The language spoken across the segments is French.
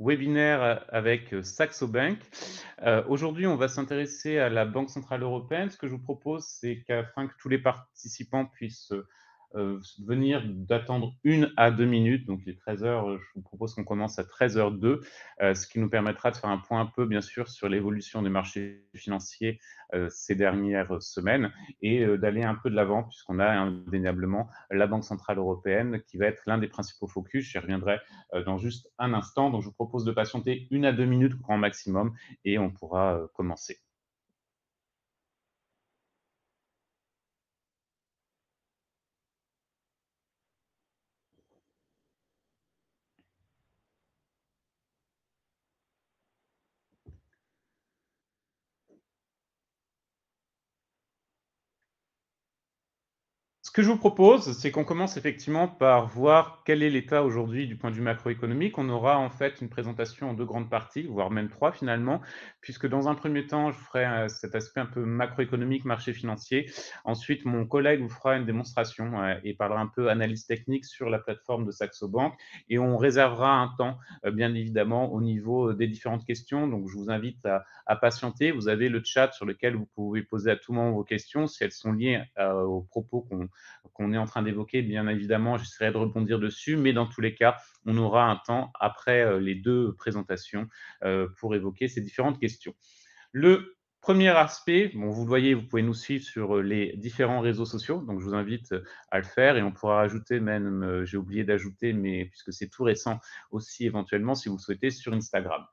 Webinaire avec Saxo Bank. Aujourd'hui, on va s'intéresser à la Banque centrale européenne. Ce que je vous propose, c'est qu'afin que tous les participants puissent venir d'attendre 1 à 2 minutes, donc il est 13 h, je vous propose qu'on commence à 13 h 02, ce qui nous permettra de faire un point un peu, bien sûr, sur l'évolution des marchés financiers ces dernières semaines et d'aller un peu de l'avant, puisqu'on a indéniablement la Banque centrale européenne qui va être l'un des principaux focus. J'y reviendrai dans juste un instant. Donc, je vous propose de patienter 1 à 2 minutes grand maximum et on pourra commencer. Ce que je vous propose, c'est qu'on commence effectivement par voir quel est l'état aujourd'hui du point de vue macroéconomique. On aura en fait une présentation en 2 grandes parties, voire même 3 finalement, puisque dans un premier temps, je ferai, cet aspect un peu macroéconomique, marché financier. Ensuite, mon collègue vous fera une démonstration, et parlera un peu analyse technique sur la plateforme de Saxo Bank et on réservera un temps, bien évidemment au niveau, des différentes questions. Donc je vous invite à patienter. Vous avez le chat sur lequel vous pouvez poser à tout moment vos questions. Si elles sont liées, aux propos qu'on est en train d'évoquer, bien évidemment, j'essaierai de rebondir dessus, mais dans tous les cas, on aura un temps après les 2 présentations pour évoquer ces différentes questions. Le premier aspect, bon, vous le voyez, vous pouvez nous suivre sur les différents réseaux sociaux, donc je vous invite à le faire et on pourra ajouter même, j'ai oublié d'ajouter, mais puisque c'est tout récent aussi éventuellement, si vous le souhaitez, sur Instagram.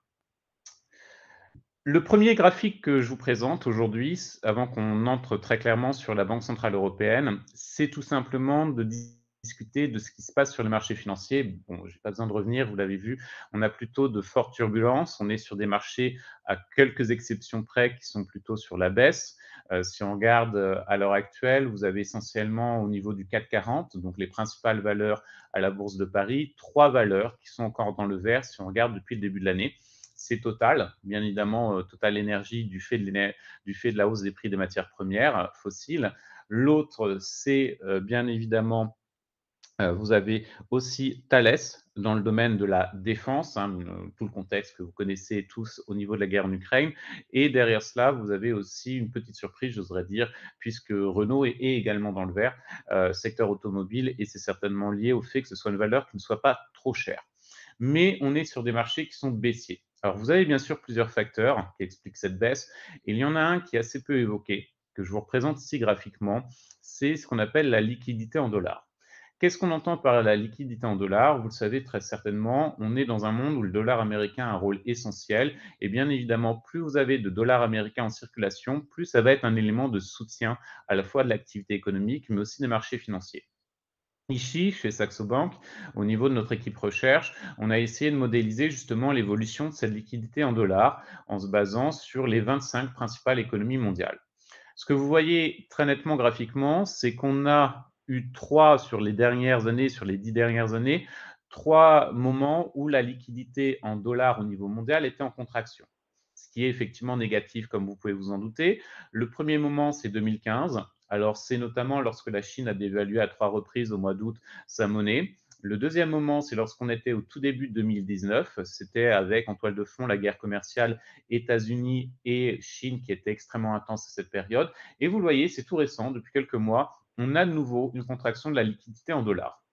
Le premier graphique que je vous présente aujourd'hui, avant qu'on entre très clairement sur la Banque centrale européenne, c'est tout simplement de discuter de ce qui se passe sur les marchés financiers. Bon, j'ai pas besoin de revenir, vous l'avez vu, on a plutôt de fortes turbulences. On est sur des marchés, à quelques exceptions près, qui sont plutôt sur la baisse. Si on regarde à l'heure actuelle, vous avez essentiellement au niveau du CAC 40, donc les principales valeurs à la Bourse de Paris, 3 valeurs qui sont encore dans le vert si on regarde depuis le début de l'année. C'est Total, bien évidemment, Total Énergie du fait de la hausse des prix des matières premières fossiles. L'autre, c'est bien évidemment, vous avez aussi Thales dans le domaine de la défense, hein, tout le contexte que vous connaissez tous au niveau de la guerre en Ukraine. Et derrière cela, vous avez aussi une petite surprise, j'oserais dire, puisque Renault est également dans le vert, secteur automobile, et c'est certainement lié au fait que ce soit une valeur qui ne soit pas trop chère. Mais on est sur des marchés qui sont baissiers. Alors, vous avez bien sûr plusieurs facteurs qui expliquent cette baisse. Et il y en a un qui est assez peu évoqué, que je vous représente ici graphiquement, c'est ce qu'on appelle la liquidité en dollars. Qu'est-ce qu'on entend par la liquidité en dollars? Vous le savez très certainement, on est dans un monde où le dollar américain a un rôle essentiel et bien évidemment, plus vous avez de dollars américains en circulation, plus ça va être un élément de soutien à la fois de l'activité économique, mais aussi des marchés financiers. Ici, chez Saxo Bank, au niveau de notre équipe recherche, on a essayé de modéliser justement l'évolution de cette liquidité en dollars en se basant sur les 25 principales économies mondiales. Ce que vous voyez très nettement graphiquement, c'est qu'on a eu 3 sur les dernières années, sur les 10 dernières années, 3 moments où la liquidité en dollars au niveau mondial était en contraction. Ce qui est effectivement négatif, comme vous pouvez vous en douter. Le premier moment, c'est 2015. Alors, c'est notamment lorsque la Chine a dévalué à 3 reprises au mois d'août sa monnaie. Le deuxième moment, c'est lorsqu'on était au tout début de 2019. C'était avec en toile de fond la guerre commerciale États-Unis et Chine qui était extrêmement intense à cette période. Et vous le voyez, c'est tout récent, depuis quelques mois, on a de nouveau une contraction de la liquidité en dollars.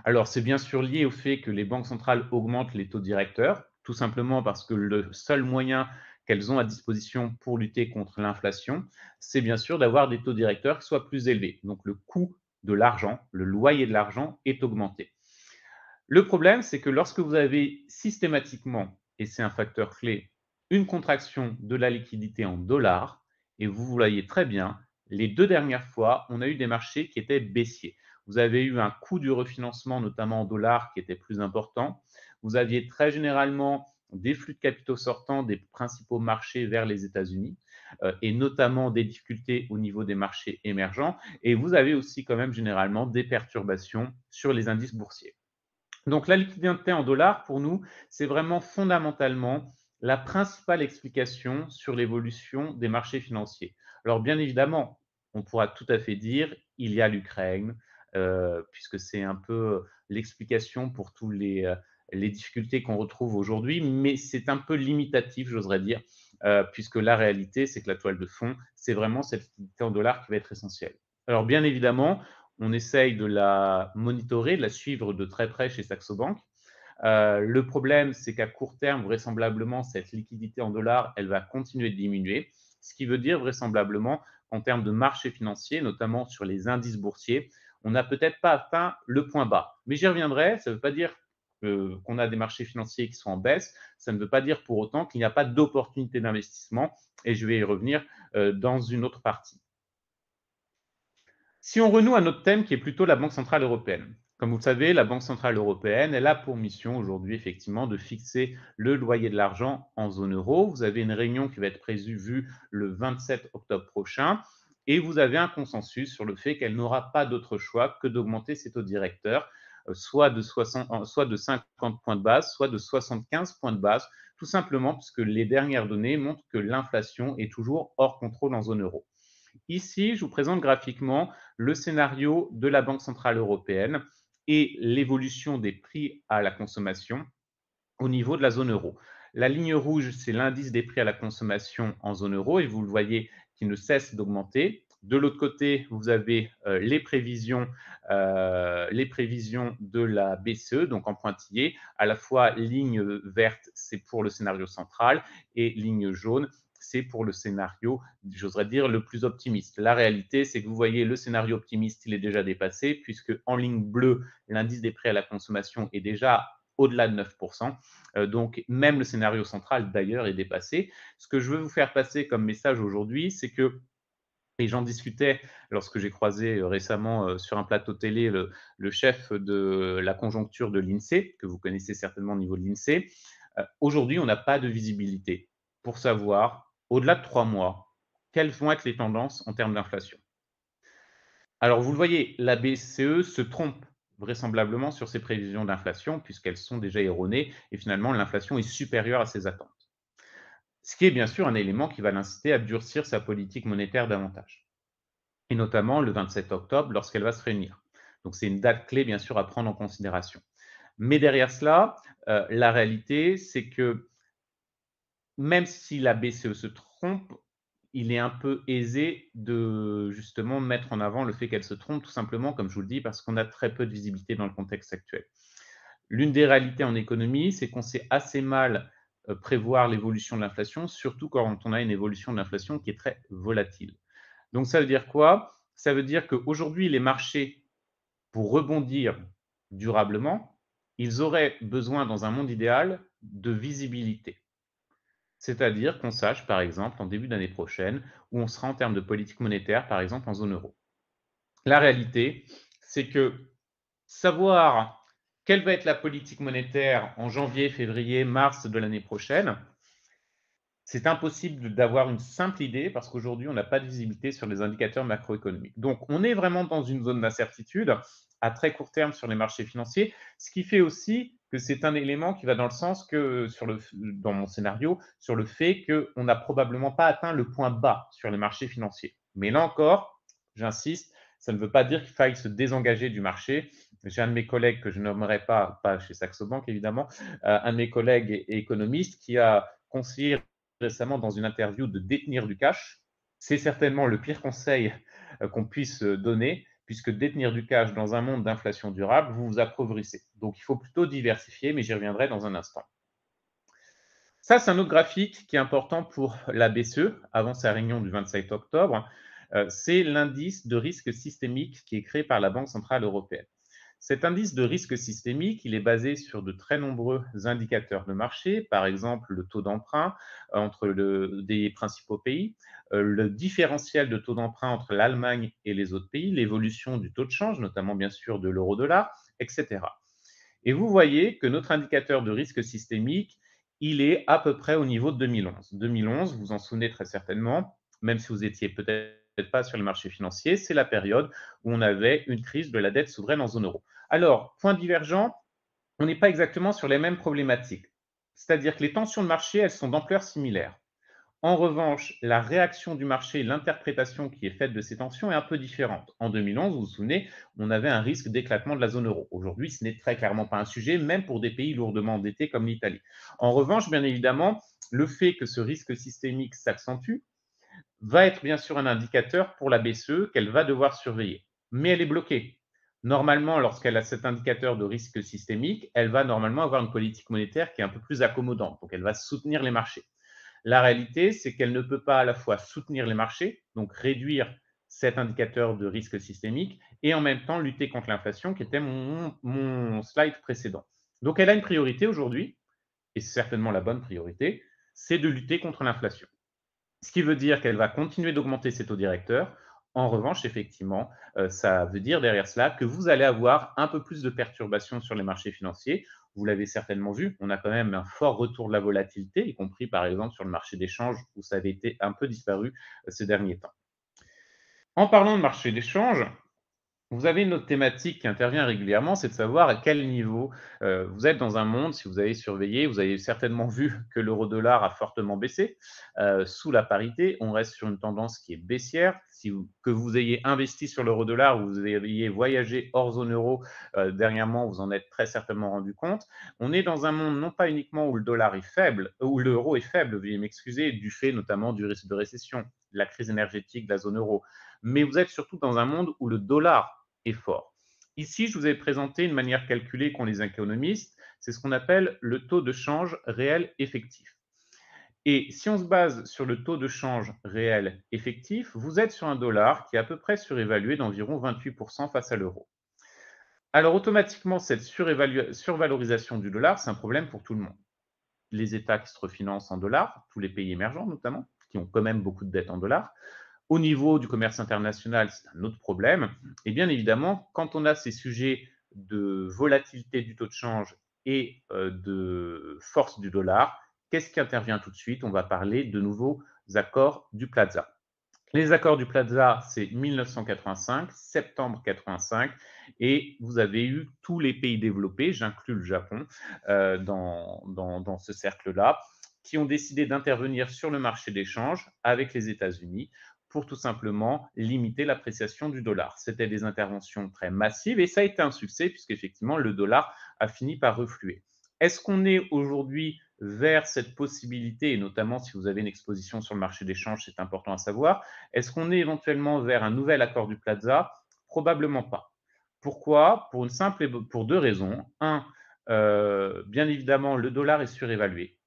Alors, c'est bien sûr lié au fait que les banques centrales augmentent les taux directeurs, tout simplement parce que le seul moyen qu'elles ont à disposition pour lutter contre l'inflation, c'est bien sûr d'avoir des taux directeurs qui soient plus élevés. Donc, le coût de l'argent, le loyer de l'argent est augmenté. Le problème, c'est que lorsque vous avez systématiquement, et c'est un facteur clé, une contraction de la liquidité en dollars, et vous voyez très bien, les 2 dernières fois, on a eu des marchés qui étaient baissiers. Vous avez eu un coût du refinancement, notamment en dollars, qui était plus important. Vous aviez très généralement des flux de capitaux sortants des principaux marchés vers les États-Unis, et notamment des difficultés au niveau des marchés émergents. Et vous avez aussi quand même généralement des perturbations sur les indices boursiers. Donc la liquidité en dollars, pour nous, c'est vraiment fondamentalement la principale explication sur l'évolution des marchés financiers. Alors bien évidemment, on pourra tout à fait dire, il y a l'Ukraine, puisque c'est un peu l'explication pour tous les difficultés qu'on retrouve aujourd'hui, mais c'est un peu limitatif, j'oserais dire, puisque la réalité, c'est que la toile de fond, c'est vraiment cette liquidité en dollars qui va être essentielle. Alors bien évidemment, on essaye de la monitorer, de la suivre de très près chez Saxo Bank. Le problème, c'est qu'à court terme, vraisemblablement, cette liquidité en dollars, elle va continuer de diminuer, ce qui veut dire vraisemblablement qu'en termes de marché financier, notamment sur les indices boursiers, on n'a peut-être pas atteint le point bas. Mais j'y reviendrai, ça ne veut pas dire qu'on a des marchés financiers qui sont en baisse, ça ne veut pas dire pour autant qu'il n'y a pas d'opportunité d'investissement, et je vais y revenir dans une autre partie. Si on renoue à notre thème qui est plutôt la Banque centrale européenne. Comme vous le savez, la Banque centrale européenne, elle a pour mission aujourd'hui effectivement de fixer le loyer de l'argent en zone euro. Vous avez une réunion qui va être prévue le 27 octobre prochain et vous avez un consensus sur le fait qu'elle n'aura pas d'autre choix que d'augmenter ses taux directeurs, soit de 50 points de base, soit de 75 points de base, tout simplement parce que les dernières données montrent que l'inflation est toujours hors contrôle en zone euro. Ici, je vous présente graphiquement le scénario de la Banque centrale européenne et l'évolution des prix à la consommation au niveau de la zone euro. La ligne rouge, c'est l'indice des prix à la consommation en zone euro et vous le voyez qui ne cesse d'augmenter. De l'autre côté, vous avez les prévisions de la BCE, donc en pointillé. À la fois, ligne verte, c'est pour le scénario central et ligne jaune, c'est pour le scénario, j'oserais dire, le plus optimiste. La réalité, c'est que vous voyez le scénario optimiste, il est déjà dépassé, puisque en ligne bleue, l'indice des prix à la consommation est déjà au-delà de 9%. Donc, même le scénario central, d'ailleurs, est dépassé. Ce que je veux vous faire passer comme message aujourd'hui, c'est que, et j'en discutais lorsque j'ai croisé récemment sur un plateau télé le chef de la conjoncture de l'INSEE, que vous connaissez certainement au niveau de l'INSEE, aujourd'hui, on n'a pas de visibilité pour savoir, au-delà de 3 mois, quelles vont être les tendances en termes d'inflation. Alors, vous le voyez, la BCE se trompe vraisemblablement sur ses prévisions d'inflation, puisqu'elles sont déjà erronées et finalement, l'inflation est supérieure à ses attentes. Ce qui est bien sûr un élément qui va l'inciter à durcir sa politique monétaire davantage, et notamment le 27 octobre lorsqu'elle va se réunir. Donc, c'est une date clé, bien sûr, à prendre en considération. Mais derrière cela, la réalité, c'est que même si la BCE se trompe, il est un peu aisé de justement mettre en avant le fait qu'elle se trompe, tout simplement, comme je vous le dis, parce qu'on a très peu de visibilité dans le contexte actuel. L'une des réalités en économie, c'est qu'on sait assez mal prévoir l'évolution de l'inflation, surtout quand on a une évolution de l'inflation qui est très volatile. Donc ça veut dire quoi? Ça veut dire qu'aujourd'hui, les marchés, pour rebondir durablement, ils auraient besoin, dans un monde idéal, de visibilité. C'est-à-dire qu'on sache, par exemple, en début d'année prochaine, où on sera en termes de politique monétaire, par exemple en zone euro. La réalité, c'est que savoir quelle va être la politique monétaire en janvier, février, mars de l'année prochaine, c'est impossible d'avoir une simple idée parce qu'aujourd'hui, on n'a pas de visibilité sur les indicateurs macroéconomiques. Donc, on est vraiment dans une zone d'incertitude à très court terme sur les marchés financiers, ce qui fait aussi que c'est un élément qui va dans le sens que, dans mon scénario, sur le fait qu'on n'a probablement pas atteint le point bas sur les marchés financiers. Mais là encore, j'insiste, ça ne veut pas dire qu'il faille se désengager du marché. J'ai un de mes collègues que je nommerai pas chez Saxo Bank évidemment, un de mes collègues économistes qui a conseillé récemment dans une interview de détenir du cash. C'est certainement le pire conseil qu'on puisse donner, puisque détenir du cash dans un monde d'inflation durable, vous vous appauvrissez. Donc il faut plutôt diversifier, mais j'y reviendrai dans un instant. Ça, c'est un autre graphique qui est important pour la BCE, avant sa réunion du 27 octobre. C'est l'indice de risque systémique qui est créé par la Banque centrale européenne. Cet indice de risque systémique, il est basé sur de très nombreux indicateurs de marché, par exemple le taux d'emprunt entre des principaux pays, le différentiel de taux d'emprunt entre l'Allemagne et les autres pays, l'évolution du taux de change, notamment bien sûr de l'euro-dollar, etc. Et vous voyez que notre indicateur de risque systémique, il est à peu près au niveau de 2011. 2011, vous vous en souvenez très certainement, même si vous étiez peut-être pas sur les marchés financiers, c'est la période où on avait une crise de la dette souveraine en zone euro. Alors, point divergent, on n'est pas exactement sur les mêmes problématiques. C'est-à-dire que les tensions de marché, elles sont d'ampleur similaire. En revanche, la réaction du marché, l'interprétation qui est faite de ces tensions est un peu différente. En 2011, vous vous souvenez, on avait un risque d'éclatement de la zone euro. Aujourd'hui, ce n'est très clairement pas un sujet, même pour des pays lourdement endettés comme l'Italie. En revanche, bien évidemment, le fait que ce risque systémique s'accentue va être bien sûr un indicateur pour la BCE qu'elle va devoir surveiller. Mais elle est bloquée. Normalement, lorsqu'elle a cet indicateur de risque systémique, elle va normalement avoir une politique monétaire qui est un peu plus accommodante. Donc, elle va soutenir les marchés. La réalité, c'est qu'elle ne peut pas à la fois soutenir les marchés, donc réduire cet indicateur de risque systémique, et en même temps lutter contre l'inflation, qui était mon slide précédent. Donc, elle a une priorité aujourd'hui, et c'est certainement la bonne priorité, c'est de lutter contre l'inflation. Ce qui veut dire qu'elle va continuer d'augmenter ses taux directeurs. En revanche, effectivement, ça veut dire derrière cela que vous allez avoir un peu plus de perturbations sur les marchés financiers. Vous l'avez certainement vu, on a quand même un fort retour de la volatilité, y compris par exemple sur le marché des changes où ça avait été un peu disparu ces derniers temps. En parlant de marché des changes, vous avez une autre thématique qui intervient régulièrement, c'est de savoir à quel niveau vous êtes dans un monde. Si vous avez surveillé, vous avez certainement vu que l'euro-dollar a fortement baissé sous la parité. On reste sur une tendance qui est baissière. Que vous ayez investi sur l'euro-dollar ou vous ayez voyagé hors zone euro dernièrement, vous en êtes très certainement rendu compte. On est dans un monde non pas uniquement où le dollar est faible, où l'euro est faible, veuillez m'excuser, du fait notamment du risque de récession, de la crise énergétique de la zone euro, mais vous êtes surtout dans un monde où le dollar est fort. Ici, je vous ai présenté une manière calculée qu'ont les économistes, c'est ce qu'on appelle le taux de change réel effectif. Et si on se base sur le taux de change réel effectif, vous êtes sur un dollar qui est à peu près surévalué d'environ 28% face à l'euro. Alors automatiquement, cette survalorisation du dollar, c'est un problème pour tout le monde. Les États qui se refinancent en dollars, tous les pays émergents notamment, qui ont quand même beaucoup de dettes en dollars. Au niveau du commerce international, c'est un autre problème. Et bien évidemment, quand on a ces sujets de volatilité du taux de change et de force du dollar, qu'est-ce qui intervient tout de suite? On va parler de nouveaux accords du Plaza. Les accords du Plaza, c'est 1985, septembre 85, et vous avez eu tous les pays développés, j'inclus le Japon, dans ce cercle-là, qui ont décidé d'intervenir sur le marché d'échange avec les États-Unis pour tout simplement limiter l'appréciation du dollar. C'était des interventions très massives et ça a été un succès puisqu'effectivement le dollar a fini par refluer. Est-ce qu'on est aujourd'hui vers cette possibilité, et notamment si vous avez une exposition sur le marché d'échange, c'est important à savoir, est-ce qu'on est éventuellement vers un nouvel accord du Plaza? Probablement pas. Pourquoi? Pour deux raisons. Un, bien évidemment, le dollar est surévalué,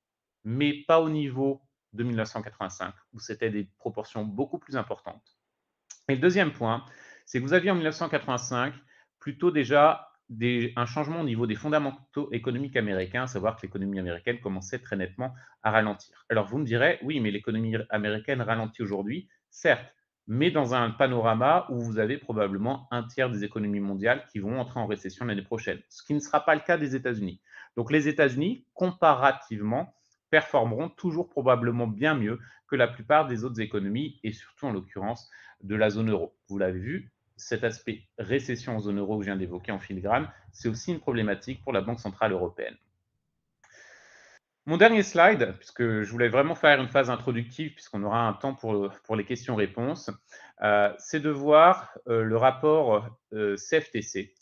mais pas au niveau de 1985, où c'était des proportions beaucoup plus importantes. Et le deuxième point, c'est que vous aviez en 1985 plutôt déjà un changement au niveau des fondamentaux économiques américains, à savoir que l'économie américaine commençait très nettement à ralentir. Alors vous me direz, oui, mais l'économie américaine ralentit aujourd'hui, certes, mais dans un panorama où vous avez probablement un tiers des économies mondiales qui vont entrer en récession l'année prochaine, ce qui ne sera pas le cas des États-Unis. Donc les États-Unis, comparativement, performeront toujours probablement bien mieux que la plupart des autres économies et surtout en l'occurrence de la zone euro. Vous l'avez vu, cet aspect récession en zone euro que je viens d'évoquer en filigrane, c'est aussi une problématique pour la Banque centrale européenne. Mon dernier slide, puisque je voulais vraiment faire une phase introductive, puisqu'on aura un temps pour les questions-réponses, c'est de voir le rapport CFTC,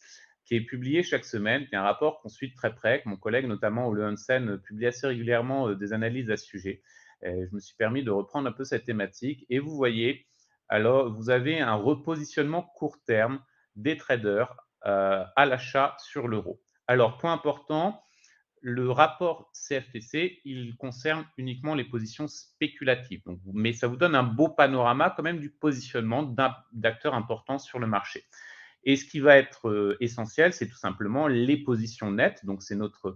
qui est publié chaque semaine, qui est un rapport qu'on suit de très près, que mon collègue, notamment Ole Hansen, publie assez régulièrement des analyses à ce sujet. Et je me suis permis de reprendre un peu cette thématique. Et vous voyez, alors, vous avez un repositionnement court terme des traders à l'achat sur l'euro. Alors, point important, le rapport CFTC, il concerne uniquement les positions spéculatives. Donc, mais ça vous donne un beau panorama quand même du positionnement d'acteurs importants sur le marché. Et ce qui va être essentiel, c'est tout simplement les positions nettes. Donc, c'est notre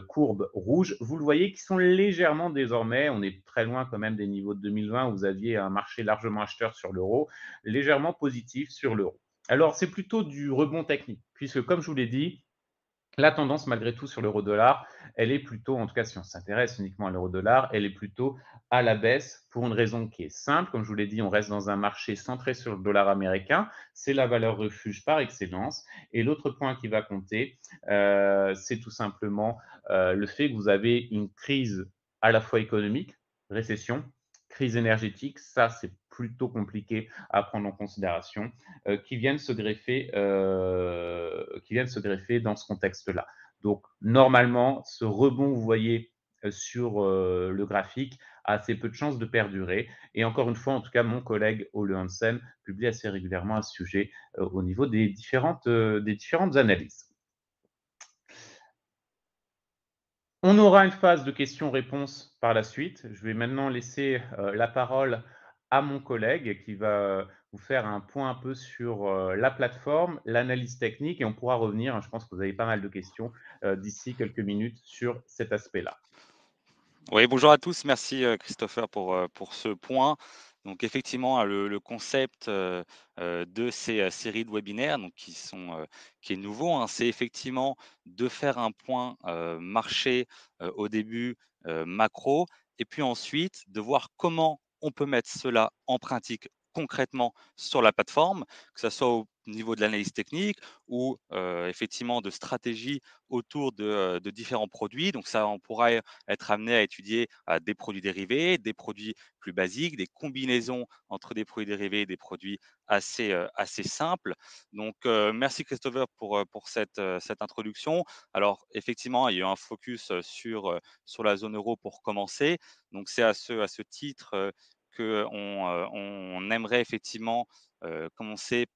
courbe rouge. Vous le voyez qui sont légèrement désormais, on est très loin quand même des niveaux de 2020 où vous aviez un marché largement acheteur sur l'euro, légèrement positif sur l'euro. Alors, c'est plutôt du rebond technique, puisque comme je vous l'ai dit, la tendance, malgré tout, sur l'euro-dollar, elle est plutôt, en tout cas si on s'intéresse uniquement à l'euro-dollar, elle est plutôt à la baisse pour une raison qui est simple. Comme je vous l'ai dit, on reste dans un marché centré sur le dollar américain. C'est la valeur refuge par excellence. Et l'autre point qui va compter, c'est tout simplement le fait que vous avez une crise à la fois économique, récession, crise énergétique, ça, c'est plutôt compliqué à prendre en considération, qui viennent se greffer dans ce contexte-là. Donc normalement, ce rebond, vous voyez, sur, le graphique a assez peu de chances de perdurer et encore une fois, en tout cas, mon collègue Ole Hansen publie assez régulièrement à ce sujet, au niveau des différentes analyses. On aura une phase de questions-réponses par la suite. Je vais maintenant laisser, la parole à mon collègue qui va vous faire un point un peu sur, la plateforme, l'analyse technique et on pourra revenir, hein, je pense que vous avez pas mal de questions, d'ici quelques minutes sur cet aspect-là. Oui, bonjour à tous. Merci, Christopher pour ce point. Donc effectivement, le concept, de ces, séries de webinaires donc qui est nouveau, hein, c'est effectivement de faire un point, marché, au début, macro et puis ensuite de voir comment on peut mettre cela en pratique concrètement sur la plateforme, que ça soit au niveau de l'analyse technique ou, effectivement de stratégie autour de différents produits. Donc ça, on pourra être amené à étudier des produits dérivés, des produits plus basiques, des combinaisons entre des produits dérivés et des produits assez simples. Donc, merci Christopher pour cette introduction. Alors, effectivement, il y a eu un focus sur la zone euro pour commencer. Donc, c'est à ce titre qu'on aimerait effectivement commencer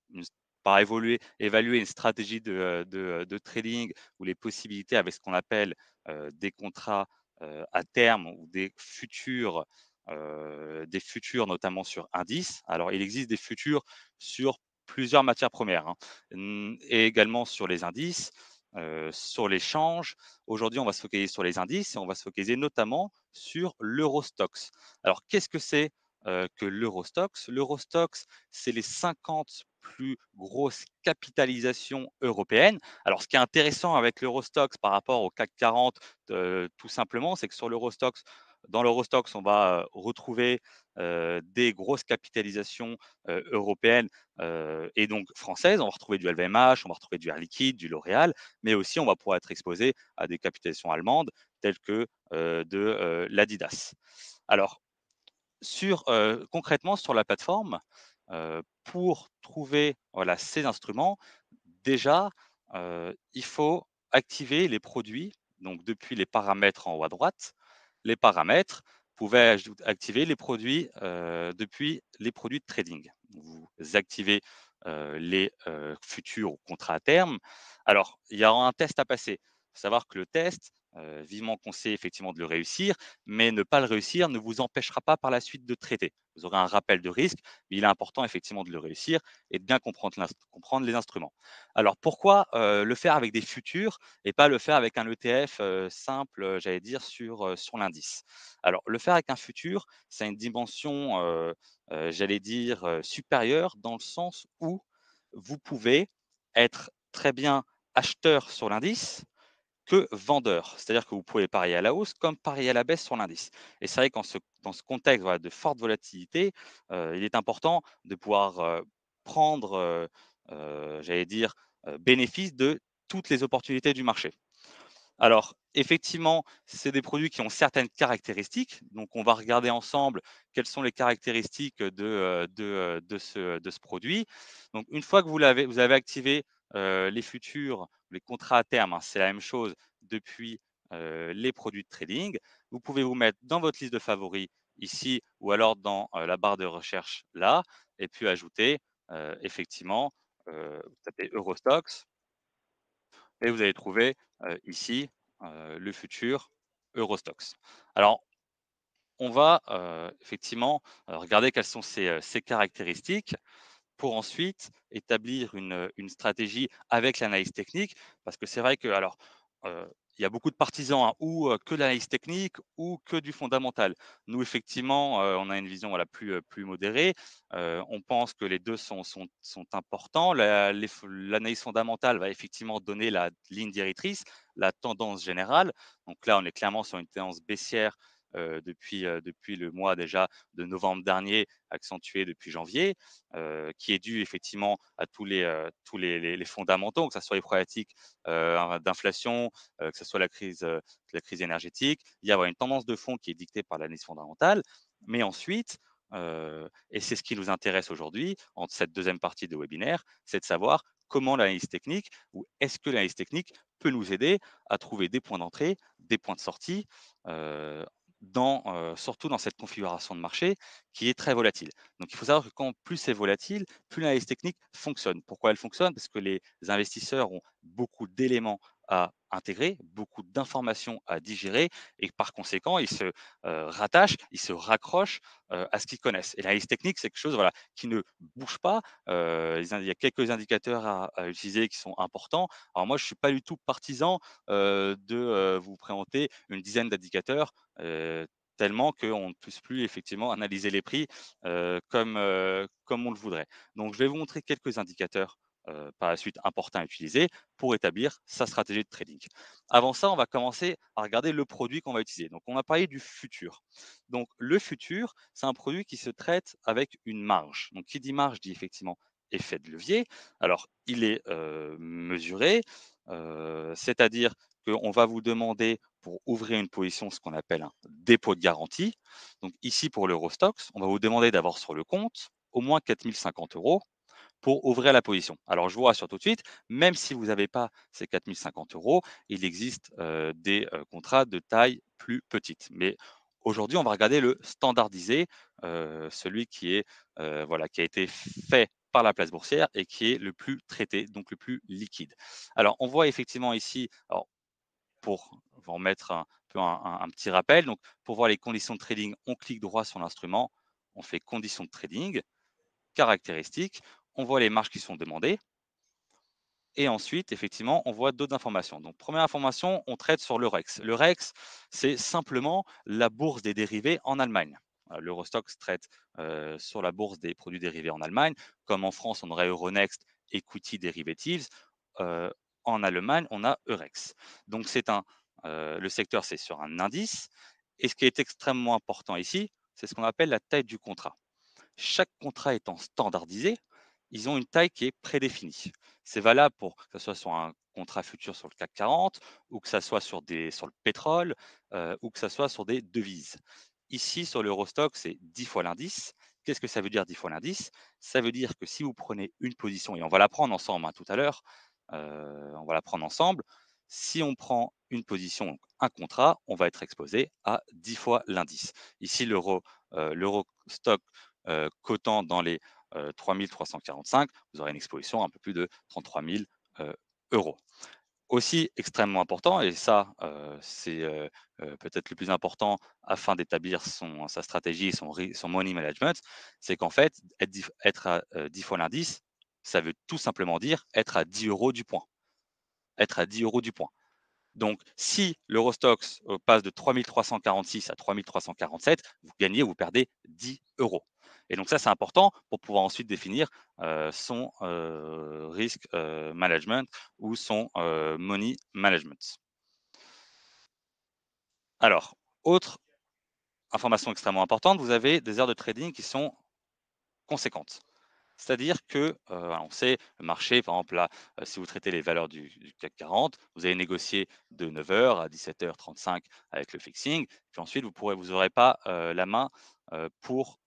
une par évaluer une stratégie de trading ou les possibilités avec ce qu'on appelle, des contrats, à terme ou des futurs notamment sur indices. Alors il existe des futurs sur plusieurs matières premières, hein, et également sur les indices, sur les changes. Aujourd'hui, on va se focaliser sur les indices et on va se focaliser notamment sur l'Eurostoxx. Alors qu'est-ce que c'est, que l'Eurostoxx? L'Eurostoxx, c'est les 50 plus grosses capitalisations européennes. Alors, ce qui est intéressant avec l'Eurostoxx par rapport au CAC 40, tout simplement, c'est que dans l'Eurostoxx, on va retrouver des grosses capitalisations européennes et donc françaises. On va retrouver du LVMH, on va retrouver du Air Liquide, du L'Oréal, mais aussi on va pouvoir être exposé à des capitalisations allemandes telles que de l'Adidas. Alors, concrètement sur la plateforme, pour trouver, voilà, ces instruments, déjà, il faut activer les produits, donc depuis les paramètres en haut à droite. Les paramètres, vous pouvez activer les produits, depuis les produits de trading. Vous activez, les, futurs ou contrats à terme. Alors, il y aura un test à passer. Il faut savoir que le test, vivement conseillé effectivement de le réussir, mais ne pas le réussir ne vous empêchera pas par la suite de traiter. Vous aurez un rappel de risque, mais il est important effectivement de le réussir et de bien comprendre les instruments. Alors pourquoi, le faire avec des futurs et pas le faire avec un ETF, simple, j'allais dire sur l'indice? Alors le faire avec un futur, ça a une dimension, j'allais dire, supérieure dans le sens où vous pouvez être très bien acheteur sur l'indice que vendeur. C'est-à-dire que vous pouvez parier à la hausse comme parier à la baisse sur l'indice. Et c'est vrai qu'en dans ce contexte, voilà, de forte volatilité, il est important de pouvoir, prendre, j'allais dire, bénéfice de toutes les opportunités du marché. Alors, effectivement, c'est des produits qui ont certaines caractéristiques. Donc, on va regarder ensemble quelles sont les caractéristiques de ce produit. Donc, une fois que vous avez activé les futurs, les contrats à terme, hein, c'est la même chose depuis les produits de trading. Vous pouvez vous mettre dans votre liste de favoris ici ou alors dans la barre de recherche là, et puis ajouter effectivement, vous tapez Eurostox et vous allez trouver, ici, le futur Eurostoxx. Alors, on va, effectivement, regarder quelles sont ses caractéristiques pour ensuite établir une stratégie avec l'analyse technique. Parce que c'est vrai que alors, il y a beaucoup de partisans, hein, ou que de l'analyse technique ou que du fondamental. Nous, effectivement, on a une vision, voilà, plus modérée. On pense que les 2 sont importants. L'analyse fondamentale va effectivement donner la ligne directrice, la tendance générale. Donc là, on est clairement sur une tendance baissière, depuis le mois déjà de novembre dernier, accentuée depuis janvier, qui est due effectivement à tous les fondamentaux, que ça soit les problématiques, d'inflation, que ce soit la crise énergétique. Il y a, voilà, une tendance de fond qui est dictée par l'analyse fondamentale Mais ensuite, et c'est ce qui nous intéresse aujourd'hui, en cette deuxième partie de webinaire, c'est de savoir comment l'analyse technique ou est-ce que l'analyse technique peut nous aider à trouver des points d'entrée, des points de sortie, heu, surtout dans cette configuration de marché qui est très volatile. Donc il faut savoir que quand plus c'est volatile, plus l'analyse technique fonctionne. Pourquoi elle fonctionne? Parce que les investisseurs ont beaucoup d'éléments à intégrer, beaucoup d'informations à digérer et par conséquent, ils se, rattachent, ils se raccrochent, à ce qu'ils connaissent. Et l'analyse technique, c'est quelque chose, voilà, qui ne bouge pas. Il y a quelques indicateurs à utiliser qui sont importants. Alors moi, je ne suis pas du tout partisan, de, vous présenter une dizaine d'indicateurs, tellement qu'on ne puisse plus effectivement analyser les prix, comme on le voudrait. Donc je vais vous montrer quelques indicateurs, par la suite importants à utiliser pour établir sa stratégie de trading. Avant ça, on va commencer à regarder le produit qu'on va utiliser. Donc on a parlé du futur. Donc le futur, c'est un produit qui se traite avec une marge. Donc qui dit marge dit effectivement effet de levier. Alors il est, mesuré, c'est-à-dire qu'on va vous demander pour ouvrir une position ce qu'on appelle un dépôt de garantie. Donc ici pour l'Eurostoxx, on va vous demander d'avoir sur le compte au moins 4 050 € pour ouvrir la position. Alors je vous rassure tout de suite, même si vous n'avez pas ces 4 050 €, il existe, des, contrats de taille plus petite. Mais aujourd'hui, on va regarder le standardisé, celui qui est, voilà, qui a été fait par la place boursière et qui est le plus traité, donc le plus liquide. Alors on voit effectivement ici, alors pour vous remettre un peu un petit rappel, donc pour voir les conditions de trading, on clique droit sur l'instrument, on fait conditions de trading, caractéristiques, on voit les marges qui sont demandées et ensuite, effectivement, on voit d'autres informations. Donc, première information, on traite sur l'Eurex. L'Eurex, c'est simplement la bourse des dérivés en Allemagne. L'Eurostoxx traite sur la bourse des produits dérivés en Allemagne. Comme en France, on aurait Euronext Equity Derivatives. euh, En Allemagne, on a Eurex. Donc, le secteur, c'est sur un indice. Et ce qui est extrêmement important ici, c'est ce qu'on appelle la taille du contrat. Chaque contrat étant standardisé, ils ont une taille qui est prédéfinie. C'est valable pour que ce soit sur un contrat futur sur le CAC 40 ou que ça soit sur le pétrole, ou que ça soit sur des devises. Ici, sur l'Eurostock, c'est 10 fois l'indice. Qu'est-ce que ça veut dire 10 fois l'indice? Ça veut dire que si vous prenez une position, et on va la prendre ensemble, hein, tout à l'heure, on va la prendre ensemble. Si on prend une position, donc un contrat, on va être exposé à 10 fois l'indice. Ici, l'Eurostock cotant dans les 3 345, vous aurez une exposition un peu plus de 33 000 euros. Aussi extrêmement important, et ça, c'est peut-être le plus important afin d'établir sa stratégie et son money management, c'est qu'en fait, être à 10 fois l'indice, ça veut tout simplement dire être à 10 € du point. Être à 10 € du point. Donc, si l'Eurostoxx passe de 3 346 à 3 347, vous gagnez ou vous perdez 10 euros. Et donc ça, c'est important pour pouvoir ensuite définir son risk management ou son money management. Alors, autre information extrêmement importante, vous avez des heures de trading qui sont conséquentes. C'est-à-dire que, on sait, le marché, par exemple, là, si vous traitez les valeurs du CAC 40, vous allez négocier de 9 h à 17 h 35 avec le fixing. Puis ensuite, vous n'aurez pas, la main, pour,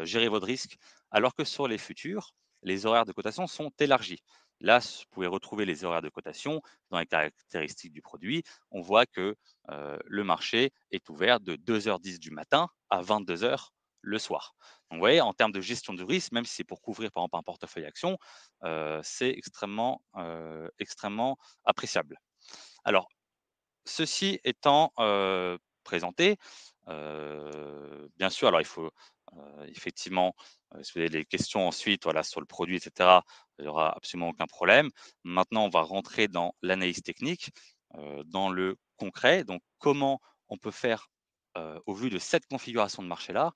gérer votre risque. Alors que sur les futurs, les horaires de cotation sont élargis. Là, vous pouvez retrouver les horaires de cotation dans les caractéristiques du produit. On voit que, le marché est ouvert de 2 h 10 du matin à 22 h le soir. Donc, vous voyez, en termes de gestion du risque, même si c'est pour couvrir, par exemple, un portefeuille action, c'est extrêmement appréciable. Alors, ceci étant, présenté, bien sûr, alors il faut, effectivement, si vous avez des questions ensuite, voilà, sur le produit et cetera, il y aura absolument aucun problème. Maintenant, on va rentrer dans l'analyse technique, dans le concret. Donc comment on peut faire, au vu de cette configuration de marché-là,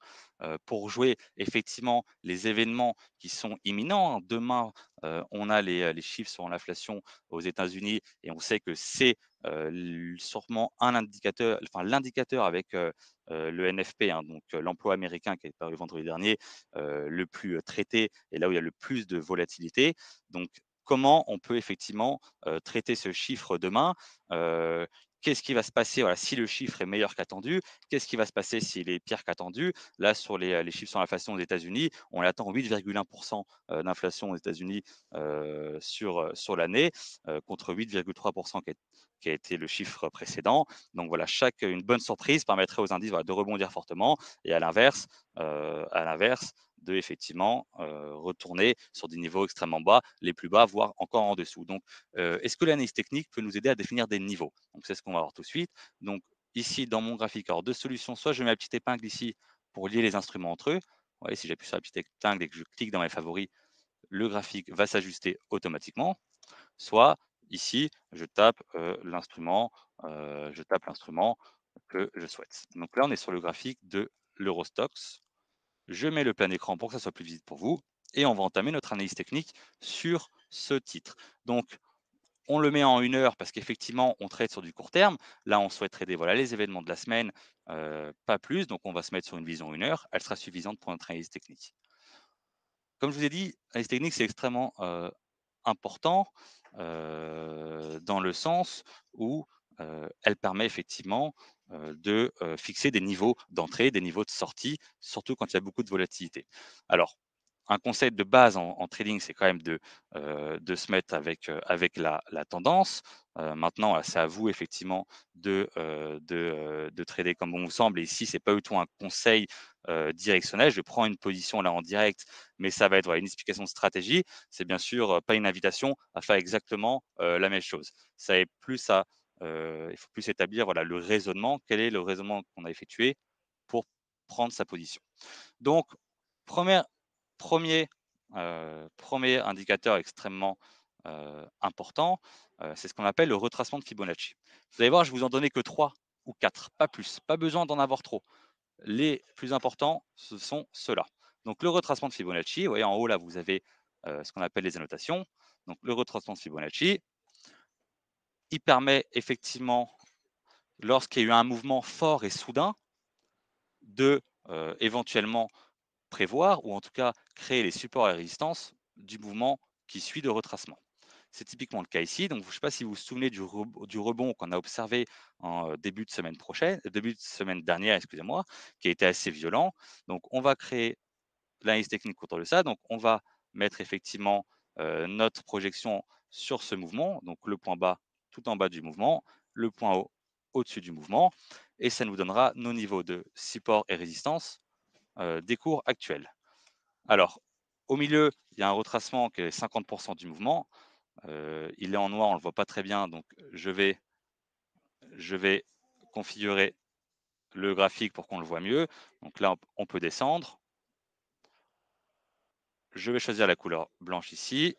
pour jouer effectivement les événements qui sont imminents, hein. Demain, on a les chiffres sur l'inflation aux États-Unis et on sait que c'est sûrement un indicateur, enfin l'indicateur avec le NFP, hein, donc l'emploi américain qui est paru vendredi dernier, le plus traité et là où il y a le plus de volatilité. Donc, comment on peut effectivement traiter ce chiffre demain? Qu'est-ce qui va se passer, voilà, si le chiffre est meilleur qu'attendu? Qu'est-ce qui va se passer s'il est pire qu'attendu? Là, sur les chiffres sur l'inflation aux États-Unis, on attend 8,1 d'inflation aux États-Unis, sur l'année, contre 8,3 qui a été le chiffre précédent. Donc voilà, une bonne surprise permettrait aux indices, voilà, de rebondir fortement et à l'inverse, de effectivement, retourner sur des niveaux extrêmement bas, les plus bas, voire encore en dessous. Donc est-ce que l'analyse technique peut nous aider à définir des niveaux? Donc c'est ce qu'on va voir tout de suite. Donc ici, dans mon graphique, alors 2 solutions, soit je mets la petite épingle ici pour lier les instruments entre eux. Vous voyez, si j'appuie sur la petite épingle et que je clique dans mes favoris, le graphique va s'ajuster automatiquement. Soit ici, je tape l'instrument que je souhaite. Donc là, on est sur le graphique de l'Eurostoxx. Je mets le plein écran pour que ça soit plus visible pour vous et on va entamer notre analyse technique sur ce titre. Donc on le met en 1 heure parce qu'effectivement, on trade sur du court terme. Là, on souhaite trader, voilà, les événements de la semaine, pas plus. Donc, on va se mettre sur une vision 1 heure. Elle sera suffisante pour notre analyse technique. Comme je vous ai dit, l'analyse technique, c'est extrêmement, important, dans le sens où, elle permet effectivement, de fixer des niveaux d'entrée, des niveaux de sortie, surtout quand il y a beaucoup de volatilité. Alors, un conseil de base en trading, c'est quand même de se mettre avec la tendance. Maintenant, c'est à vous effectivement de trader comme bon vous semble et ici, c'est pas du tout un conseil, directionnel. Je prends une position là en direct, mais ça va être, voilà, une explication de stratégie. C'est bien sûr, pas une invitation à faire exactement, la même chose. Ça est plus à, il faut plus établir, voilà, le raisonnement. Quel est le raisonnement qu'on a effectué pour prendre sa position? Donc 1 1er, 1er indicateur extrêmement, important, c'est ce qu'on appelle le retracement de Fibonacci. Vous allez voir, je vous en donnais que 3 ou 4, pas plus, pas besoin d'en avoir trop. Les plus importants, ce sont ceux-là. Donc le retracement de Fibonacci, vous voyez en haut là, vous avez, ce qu'on appelle les annotations. Donc le retracement de Fibonacci, il permet effectivement, lorsqu'il y a eu un mouvement fort et soudain, de, éventuellement prévoir ou en tout cas créer les supports et résistances du mouvement qui suit le retracement. C'est typiquement le cas ici. Donc, je ne sais pas si vous vous souvenez du rebond qu'on a observé en début de semaine dernière, excusez-moi, qui a été assez violent. Donc, on va créer l'analyse technique autour de ça. Donc, on va mettre effectivement notre projection sur ce mouvement. Donc, le point bas tout en bas du mouvement, le point haut au-dessus du mouvement. Et ça nous donnera nos niveaux de support et résistance des cours actuels. Alors, au milieu, il y a un retracement qui est 50 du mouvement. Il est en noir, on ne le voit pas très bien, donc je vais configurer le graphique pour qu'on le voit mieux. Donc là, on peut descendre. Je vais choisir la couleur blanche ici.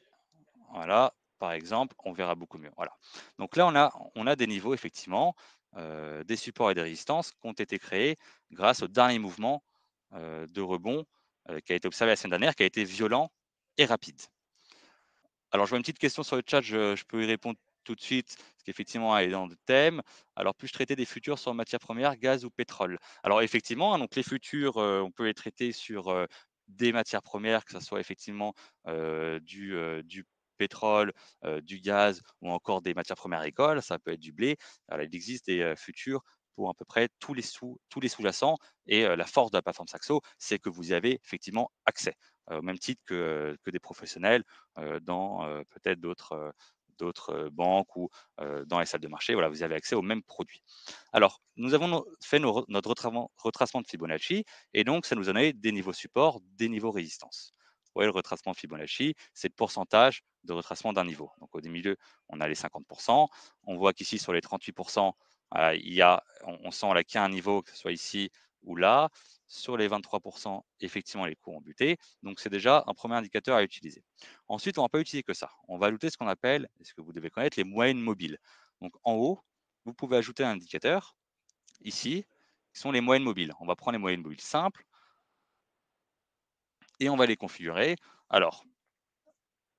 Voilà, par exemple, on verra beaucoup mieux. Voilà. Donc là, on a des niveaux, effectivement, des supports et des résistances qui ont été créés grâce au dernier mouvement de rebond qui a été observé la semaine dernière, qui a été violent et rapide. Alors, je vois une petite question sur le chat, je peux y répondre tout de suite, parce qu'effectivement, elle est dans le thème. Alors, puis-je traiter des futurs sur matières premières, gaz ou pétrole? Alors, effectivement, hein, donc les futurs, on peut les traiter sur des matières premières, que ce soit effectivement du pétrole, du gaz ou encore des matières premières agricoles. Ça peut être du blé. Alors, il existe des futurs pour à peu près tous les sous-jacents. Et la force de la plateforme Saxo, c'est que vous y avez effectivement accès, au même titre que des professionnels dans peut-être d'autres banques ou dans les salles de marché. Voilà, vous avez accès aux mêmes produits. Alors, nous avons fait notre retracement de Fibonacci et donc ça nous a donné des niveaux support, des niveaux résistance. Vous voyez, le retracement de Fibonacci, c'est le pourcentage de retracement d'un niveau. Donc, au milieu, on a les 50%. On voit qu'ici, sur les 38%, on sent là qu'il y a un niveau, que ce soit ici ou là. Sur les 23%, effectivement, les cours ont buté. Donc, c'est déjà un premier indicateur à utiliser. Ensuite, on ne va pas utiliser que ça. On va ajouter ce qu'on appelle, et ce que vous devez connaître, les moyennes mobiles. Donc, en haut, vous pouvez ajouter un indicateur, ici, qui sont les moyennes mobiles. On va prendre les moyennes mobiles simples et on va les configurer. Alors,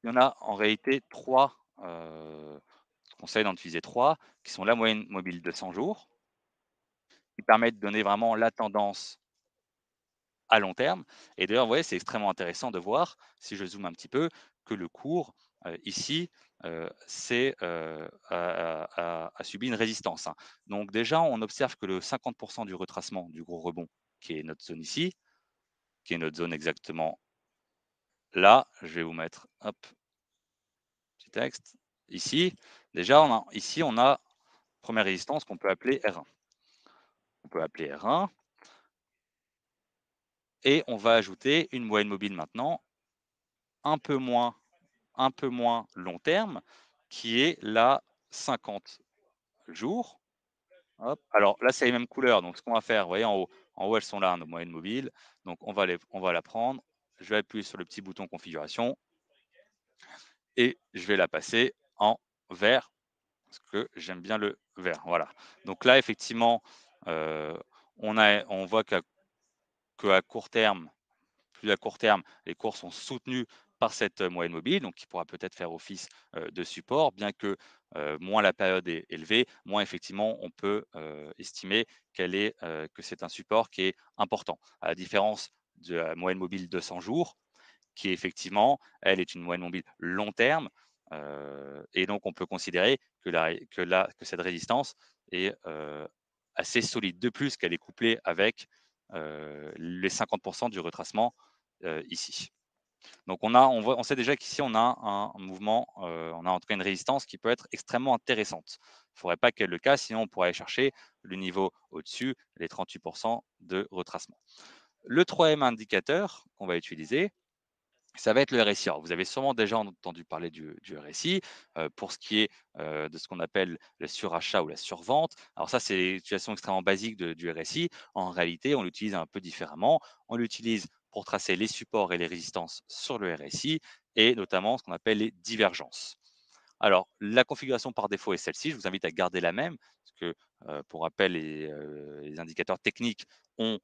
il y en a en réalité 3, je conseille d'en utiliser 3, qui sont la moyenne mobile de 100 jours, qui permettent de donner vraiment la tendance à long terme. Et d'ailleurs, vous voyez, c'est extrêmement intéressant de voir, si je zoome un petit peu, que le cours ici, c'est, a subi une résistance, hein. Donc déjà, on observe que le 50 du retracement du gros rebond, qui est notre zone ici, qui est notre zone exactement là, je vais vous mettre, hop, petit texte, ici. Déjà, on a première résistance qu'on peut appeler R1. On peut appeler R1 et on va ajouter une moyenne mobile maintenant, un peu moins un peu moins long terme, qui est la 50 jours. Hop. Alors là, c'est les mêmes couleurs. Donc, ce qu'on va faire, vous voyez en haut, elles sont là, nos moyennes mobiles. Donc, on va la prendre. Je vais appuyer sur le petit bouton configuration et je vais la passer en vert parce que j'aime bien le vert. Voilà. Donc là, effectivement, euh, on voit qu'à court terme, plus à court terme, les cours sont soutenus par cette moyenne mobile, donc qui pourra peut-être faire office de support, bien que moins la période est élevée, moins effectivement on peut estimer que c'est un support qui est important. À la différence de la moyenne mobile de 100 jours, qui effectivement, elle est une moyenne mobile long terme, et donc on peut considérer que cette résistance est assez solide. De plus, qu'elle est couplée avec les 50 du retracement ici. Donc on sait déjà qu'ici on a un mouvement, on a en tout cas une résistance qui peut être extrêmement intéressante. Il ne faudrait pas qu'elle le casse, sinon on pourrait aller chercher le niveau au-dessus, les 38 de retracement. Le troisième indicateur qu'on va utiliser, ça va être le RSI. Alors, vous avez sûrement déjà entendu parler du RSI pour ce qui est de ce qu'on appelle le surachat ou la survente. Alors ça, c'est une utilisation extrêmement basique du RSI. En réalité, on l'utilise un peu différemment. On l'utilise pour tracer les supports et les résistances sur le RSI et notamment ce qu'on appelle les divergences. Alors, la configuration par défaut est celle-ci. Je vous invite à garder la même parce que, pour rappel, les indicateurs techniques ont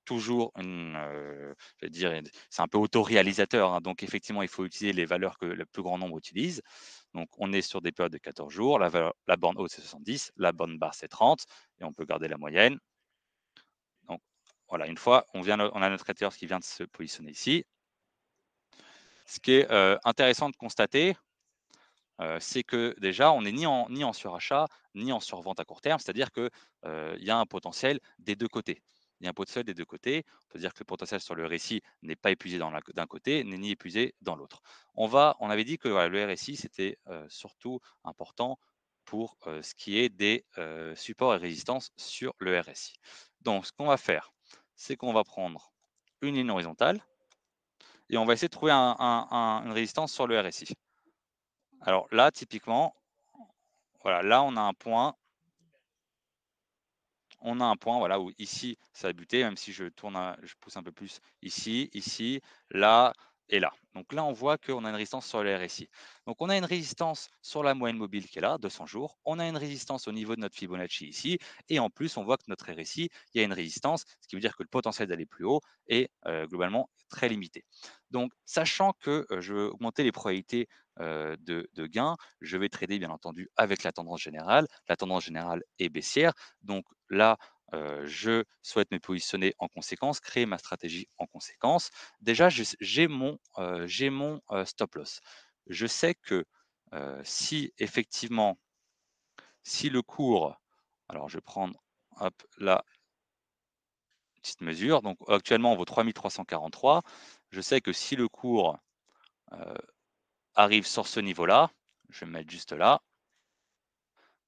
toujours je vais dire, c'est un peu autoréalisateur, hein, donc effectivement, il faut utiliser les valeurs que le plus grand nombre utilise. Donc, on est sur des périodes de 14 jours. La borne haute, c'est 70, la borne basse, c'est 30 et on peut garder la moyenne. Donc, voilà, une fois, on a notre éditeur qui vient de se positionner ici. Ce qui est intéressant de constater, c'est que déjà, on n'est ni en surachat, ni en survente à court terme. C'est-à-dire que, il y a un potentiel des 2 côtés. Il y a un potentiel des 2 côtés. On peut dire que le potentiel sur le RSI n'est pas épuisé d'un côté, n'est ni épuisé dans l'autre. On avait dit que voilà, le RSI, c'était, surtout important pour, ce qui est des, supports et résistances sur le RSI. Donc ce qu'on va faire, c'est qu'on va prendre une ligne horizontale et on va essayer de trouver une résistance sur le RSI. Alors là, typiquement, voilà, là, on a un point, voilà, où ici, ça a buté, même si je pousse un peu plus ici, ici, là et là. Donc là, on voit qu'on a une résistance sur le RSI. Donc on a une résistance sur la moyenne mobile qui est là, 200 jours. On a une résistance au niveau de notre Fibonacci ici. Et en plus, on voit que notre RSI, il y a une résistance, ce qui veut dire que le potentiel d'aller plus haut est globalement très limité. Donc, sachant que je veux augmenter les probabilités de gain, je vais trader bien entendu avec la tendance générale. La tendance générale est baissière. Donc là, je souhaite me positionner en conséquence, créer ma stratégie en conséquence. Déjà, j'ai mon stop loss. Je sais que si effectivement, si le cours, alors je vais prendre hop, la petite mesure, donc actuellement on vaut 3343. Je sais que si le cours euh, arrive sur ce niveau-là, je vais me mettre juste là,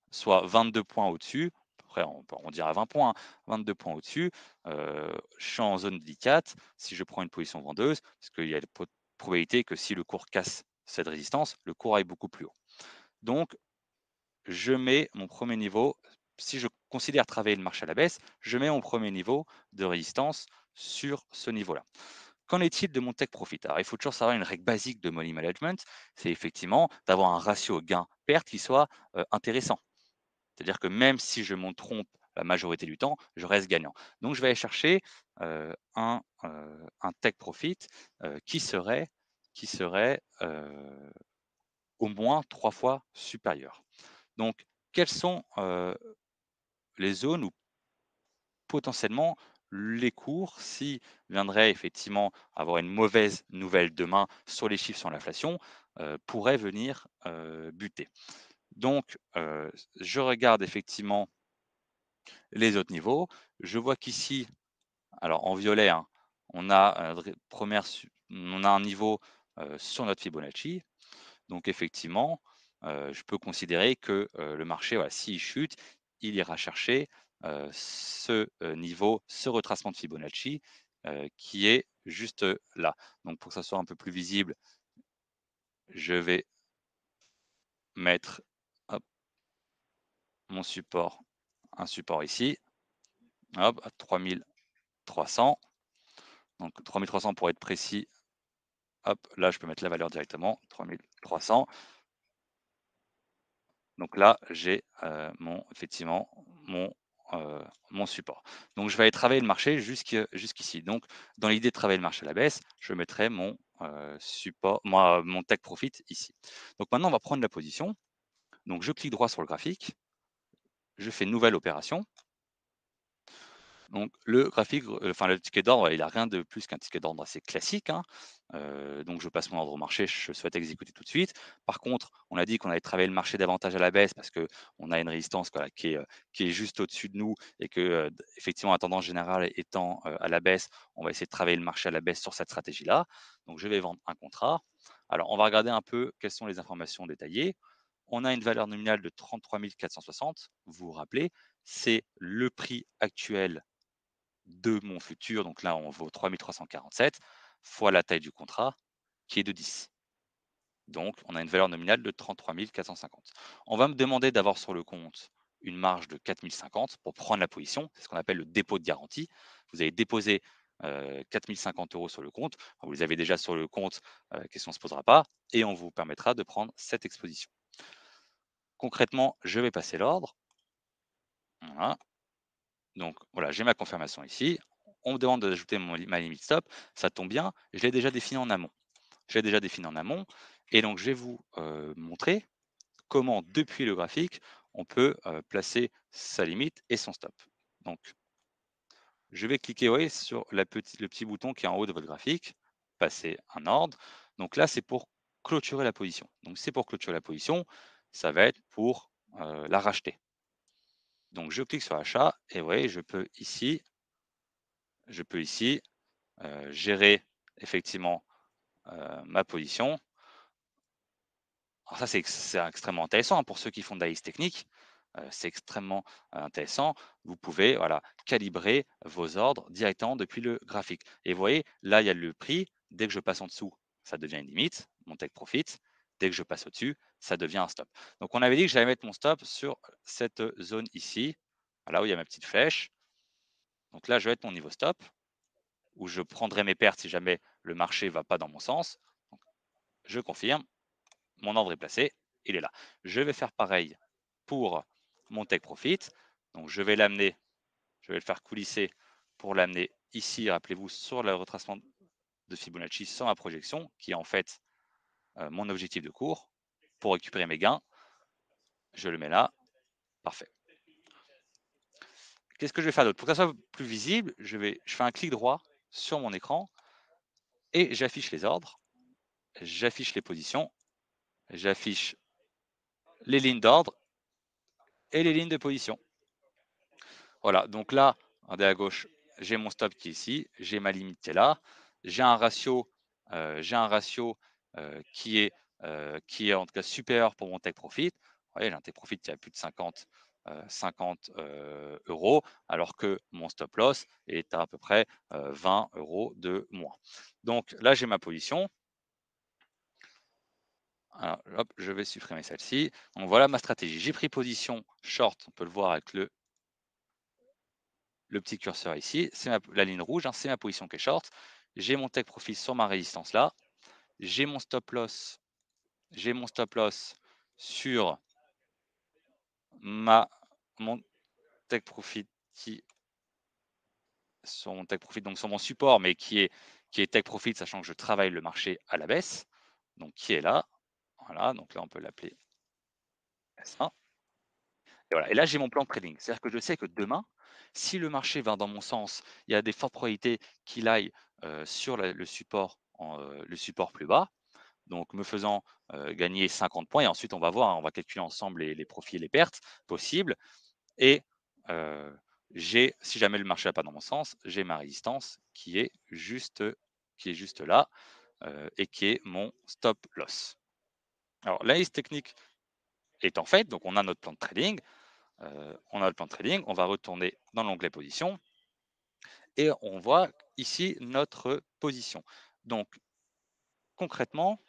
soit 22 points au-dessus, après on dira 20 points, hein, 22 points au-dessus, je suis en zone délicate si je prends une position vendeuse, parce qu'il y a la probabilité que si le cours casse cette résistance, le cours aille beaucoup plus haut. Donc, je mets mon premier niveau, si je considère travailler le marché à la baisse, je mets mon premier niveau de résistance sur ce niveau-là. Qu'en est-il de mon take profit? Alors, il faut toujours savoir une règle basique de money management, c'est effectivement d'avoir un ratio gain-perte qui soit intéressant. C'est-à-dire que même si je m'en trompe la majorité du temps, je reste gagnant. Donc je vais aller chercher, un take profit, qui serait au moins 3 fois supérieur. Donc quelles sont, les zones où potentiellement les cours, s'ils viendraient effectivement avoir une mauvaise nouvelle demain sur les chiffres sur l'inflation, pourrait venir, buter. Donc, je regarde effectivement les autres niveaux. Je vois qu'ici, alors en violet, hein, on a, on a un niveau, sur notre Fibonacci. Donc effectivement, je peux considérer que, le marché, voilà, s'il chute, il ira chercher, ce, niveau, ce retracement de Fibonacci, qui est juste, là. Donc pour que ça soit un peu plus visible, je vais mettre, hop, mon support, un support ici, hop, à 3300. Donc 3300 pour être précis, hop, là je peux mettre la valeur directement, 3300. Donc là, j'ai, effectivement mon support. Donc je vais aller travailler le marché jusqu'ici. Donc dans l'idée de travailler le marché à la baisse, je mettrai mon take profit ici. Donc maintenant, on va prendre la position. Donc je clique droit sur le graphique, je fais nouvelle opération. Donc le graphique, enfin le ticket d'ordre, il a rien de plus qu'un ticket d'ordre assez classique, hein. Donc je passe mon ordre au marché, je souhaite exécuter tout de suite. Par contre, on a dit qu'on allait travailler le marché davantage à la baisse parce qu'on a une résistance, voilà, qui est juste au-dessus de nous et que, effectivement la tendance générale étant, à la baisse, on va essayer de travailler le marché à la baisse sur cette stratégie-là. Donc je vais vendre un contrat. Alors on va regarder un peu quelles sont les informations détaillées. On a une valeur nominale de 33 460. Vous vous rappelez, c'est le prix actuel de mon futur, donc là on vaut 3347 fois la taille du contrat qui est de 10. Donc on a une valeur nominale de 33 450. On va me demander d'avoir sur le compte une marge de 4050 pour prendre la position, c'est ce qu'on appelle le dépôt de garantie. Vous avez déposé 4050 € sur le compte, vous les avez déjà sur le compte, question ne se posera pas, et on vous permettra de prendre cette exposition. Concrètement, je vais passer l'ordre. Voilà. Donc voilà, j'ai ma confirmation ici. On me demande d'ajouter ma limite stop. Ça tombe bien, je l'ai déjà défini en amont. Je l'ai déjà défini en amont. Et donc, je vais vous montrer comment, depuis le graphique, on peut placer sa limite et son stop. Donc, je vais cliquer, vous voyez, sur le petit bouton qui est en haut de votre graphique, passer un ordre. Donc là, c'est pour clôturer la position. Donc, c'est pour clôturer la position, ça va être pour la racheter. Donc, je clique sur achat et vous voyez, je peux ici gérer effectivement ma position. Alors ça, c'est extrêmement intéressant, hein, pour ceux qui font de l'analyse technique, c'est extrêmement intéressant. Vous pouvez, voilà, calibrer vos ordres directement depuis le graphique. Et vous voyez, là, il y a le prix. Dès que je passe en dessous, ça devient une limite, mon take profit. Dès que je passe au-dessus, ça devient un stop. Donc on avait dit que j'allais mettre mon stop sur cette zone ici, là où il y a ma petite flèche. Donc là, je vais mettre mon niveau stop, où je prendrai mes pertes si jamais le marché ne va pas dans mon sens. Donc, je confirme, mon ordre est placé, il est là. Je vais faire pareil pour mon take profit. Donc je vais le faire coulisser pour l'amener ici, rappelez-vous, sur le retracement de Fibonacci sans ma projection, qui est en fait mon objectif de cours. Pour récupérer mes gains, je le mets là, parfait. Qu'est-ce que je vais faire d'autre? Pour que ça soit plus visible, je fais un clic droit sur mon écran et j'affiche les ordres, j'affiche les positions, j'affiche les lignes d'ordre et les lignes de position. Voilà, donc là, regardez à gauche, j'ai mon stop qui est ici, j'ai ma limite qui est là, j'ai un ratio, qui est en tout cas supérieur pour mon take profit. Vous voyez, j'ai un take profit qui a plus de 50 €, alors que mon stop loss est à peu près 20 € de moins. Donc là, j'ai ma position. Alors, hop, je vais supprimer celle-ci. Donc voilà ma stratégie. J'ai pris position short, on peut le voir avec le petit curseur ici, c'est la ligne rouge, hein, c'est ma position qui est short. J'ai mon take profit sur ma résistance là. J'ai mon stop loss, j'ai mon stop loss sur ma mon take profit donc sur mon support, mais qui est take profit, sachant que je travaille le marché à la baisse, donc qui est là. Voilà, donc là on peut l'appeler ça. Et voilà. Et là, j'ai mon plan de trading. C'est-à-dire que je sais que demain, si le marché va dans mon sens, il y a des fortes probabilités qu'il aille sur le support plus bas. donc me faisant gagner 50 points. Et ensuite, on va voir, hein, on va calculer ensemble les profits et les pertes possibles. Et si jamais le marché va pas dans mon sens, j'ai ma résistance qui est juste là et qui est mon stop loss. Alors, l'analyse technique étant faite, donc on a notre plan de trading, on va retourner dans l'onglet position et on voit ici notre position. Donc, concrètement,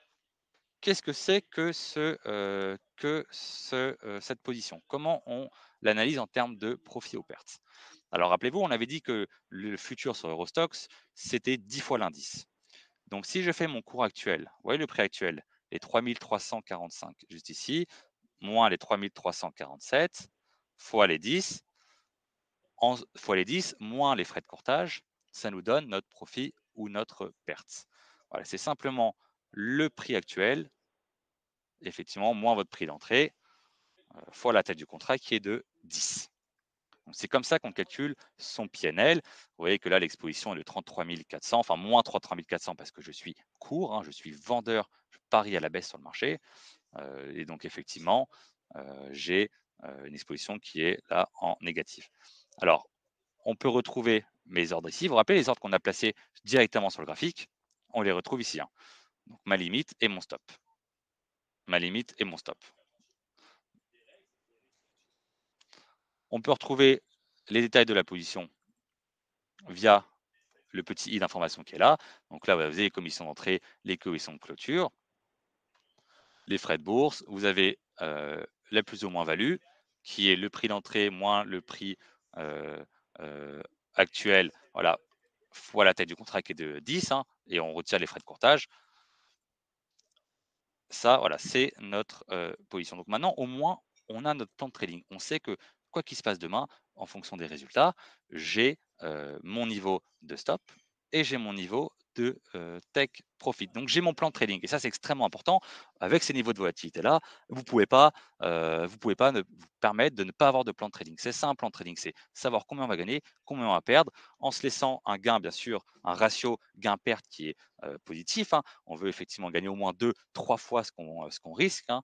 qu'est-ce que c'est que cette position? Comment on l'analyse en termes de profit ou pertes? Alors rappelez-vous, on avait dit que le futur sur Eurostoxx, c'était 10 fois l'indice. Donc si je fais mon cours actuel, vous voyez le prix actuel, les 3 345 juste ici, moins les 3 347 fois les 10, fois les 10 moins les frais de courtage, ça nous donne notre profit ou notre perte. Voilà, c'est simplement le prix actuel, effectivement, moins votre prix d'entrée, fois la taille du contrat qui est de 10. Donc, c'est comme ça qu'on calcule son PNL. Vous voyez que là, l'exposition est de 33 400, enfin moins 33 400 parce que je suis court, hein, je suis vendeur, je parie à la baisse sur le marché. Et donc, effectivement, j'ai une exposition qui est là en négatif. Alors, on peut retrouver mes ordres ici. Vous vous rappelez les ordres qu'on a placés directement sur le graphique? On les retrouve ici, hein. Donc, ma limite et mon stop. Ma limite et mon stop. On peut retrouver les détails de la position via le petit i d'information qui est là. Donc là, vous avez les commissions d'entrée, les commissions de clôture, les frais de bourse. Vous avez la plus ou moins-value, qui est le prix d'entrée moins le prix euh, euh, actuel, voilà, fois la taille du contrat qui est de 10, hein, et on retire les frais de courtage. Ça, voilà, c'est notre position. Donc maintenant, au moins, on a notre plan de trading. On sait que quoi qu'il se passe demain, en fonction des résultats, j'ai mon niveau de stop et j'ai mon niveau de take profit. Donc j'ai mon plan de trading et ça c'est extrêmement important. Avec ces niveaux de volatilité là, vous pouvez pas vous permettre de ne pas avoir de plan de trading. C'est ça un plan de trading, c'est savoir combien on va gagner, combien on va perdre, en se laissant un gain bien sûr, un ratio gain-perte qui est positif, hein. On veut effectivement gagner au moins 2, 3 fois ce qu'on risque, hein,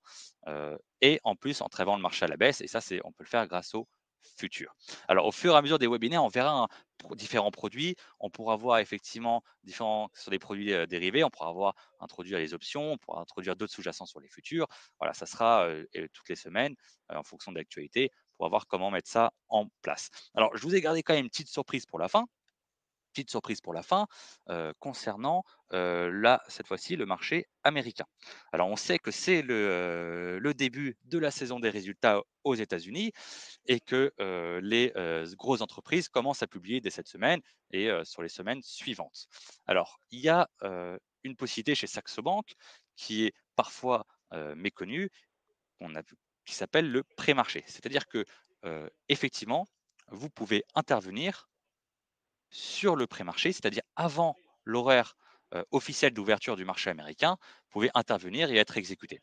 et en plus en travaillant le marché à la baisse. Et ça, on peut le faire grâce au futur. Alors, au fur et à mesure des webinaires, on verra, hein, différents produits. On pourra voir effectivement différents sur des produits dérivés. On pourra voir introduire les options, on pourra introduire d'autres sous-jacents sur les futurs. Voilà, ça sera toutes les semaines en fonction de l'actualité pour voir comment mettre ça en place. Alors, je vous ai gardé quand même une petite surprise pour la fin. Petite surprise pour la fin, concernant, là, cette fois-ci, le marché américain. Alors on sait que c'est le début de la saison des résultats aux États-Unis et que, les, grosses entreprises commencent à publier dès cette semaine et sur les semaines suivantes. Alors il y a, une possibilité chez Saxo Bank qui est parfois, méconnue, qu'on a vu qui s'appelle le pré-marché. C'est-à-dire que, effectivement, vous pouvez intervenir sur le pré-marché, c'est-à-dire avant l'horaire officiel d'ouverture du marché américain, vous pouvez intervenir et être exécuté.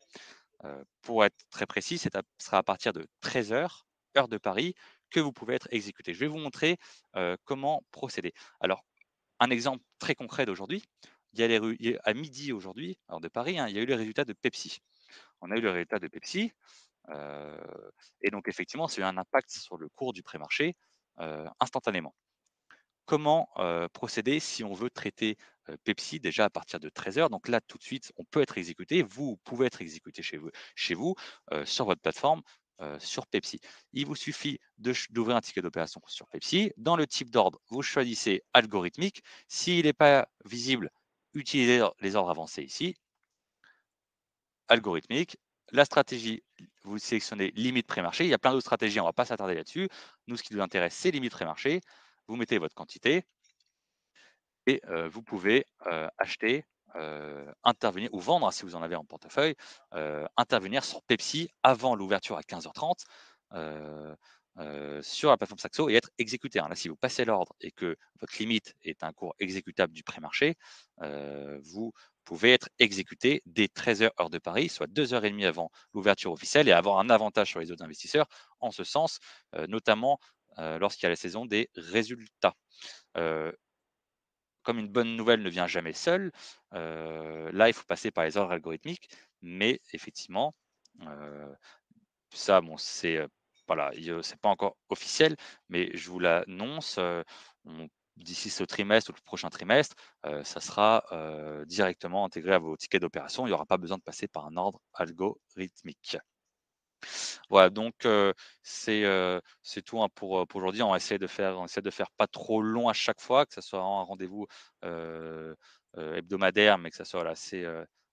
Pour être très précis, sera à partir de 13 h, heure de Paris, que vous pouvez être exécuté. Je vais vous montrer comment procéder. Alors, un exemple très concret d'aujourd'hui, à midi aujourd'hui, heure de Paris, hein, il y a eu les résultats de Pepsi. On a eu le résultat de Pepsi, euh, et donc effectivement, ça a eu un impact sur le cours du pré-marché instantanément. Comment procéder si on veut traiter Pepsi déjà à partir de 13 h? Donc là, tout de suite, on peut être exécuté. Vous pouvez être exécuté chez vous sur votre plateforme sur Pepsi. Il vous suffit d'ouvrir un ticket d'opération sur Pepsi. Dans le type d'ordre, vous choisissez algorithmique. S'il n'est pas visible, utilisez les ordres avancés ici. Algorithmique. La stratégie, vous sélectionnez limite pré-marché. Il y a plein d'autres stratégies, on ne va pas s'attarder là-dessus. Nous, ce qui nous intéresse, c'est limite pré-marché. Vous mettez votre quantité et vous pouvez acheter, intervenir ou vendre, hein, si vous en avez en portefeuille, intervenir sur Pepsi avant l'ouverture à 15h30 sur la plateforme Saxo et être exécuté, hein. Là, si vous passez l'ordre et que votre limite est un cours exécutable du pré-marché, vous pouvez être exécuté dès 13 h heure de Paris, soit 2 h 30 avant l'ouverture officielle et avoir un avantage sur les autres investisseurs en ce sens, notamment lorsqu'il y a la saison des résultats. comme une bonne nouvelle ne vient jamais seule, là, il faut passer par les ordres algorithmiques, mais effectivement, heu, ça, bon, voilà, c'est pas encore officiel, mais je vous l'annonce, on d'ici ce trimestre ou le prochain trimestre, ça sera, directement intégré à vos tickets d'opération. Il y aura pas besoin de passer par un ordre algorithmique. Voilà, donc c'est tout, hein, pour aujourd'hui. On essaie de faire pas trop long à chaque fois, que ça soit vraiment un rendez-vous, heu hebdomadaire, mais que ça soit, voilà,